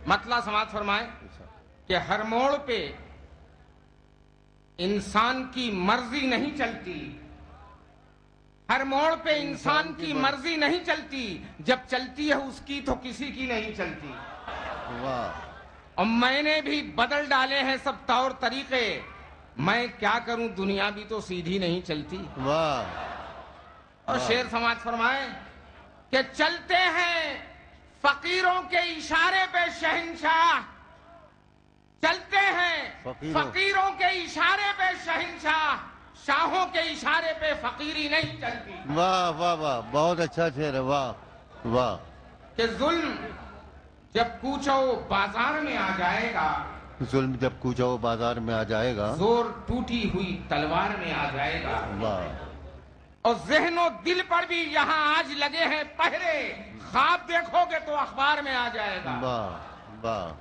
مطلع سماعت فرمائیں کہ ہر موڑ پہ انسان کی مرضی نہیں چلتی، ہر موڑ پہ انسان کی مرضی نہیں چلتی، جب چلتی ہے اس کی تو کسی کی نہیں چلتی۔ واہ اور میں نے بھی بدل ڈالے ہیں سب طور طریقے، میں کیا کروں دنیا بھی تو سیدھی نہیں چلتی۔ واہ اور شعر سماعت فرمائیں کہ چلتے ہیں فقیروں کے اشارے پہ شہنشاہ، چلتے ہیں فقیروں کے اشارے پہ شہنشاہ، شاہوں کے اشارے پہ فقیری نہیں چلتی۔ واہ واہ واہ، بہت اچھا شعر ہے، واہ واہ۔ کہ ظلم جب کوچو بازار میں آ جائے گا، ظلم جب کوچو بازار میں آ جائے گا، زور ٹوٹی ہوئی تلوار میں آ جائے گا، واہ اور ذہن و دل پر بھی یہاں آج لگے ہیں پہرے، خواب دیکھو گے تو اخبار میں آ جائے گا۔ واہ واہ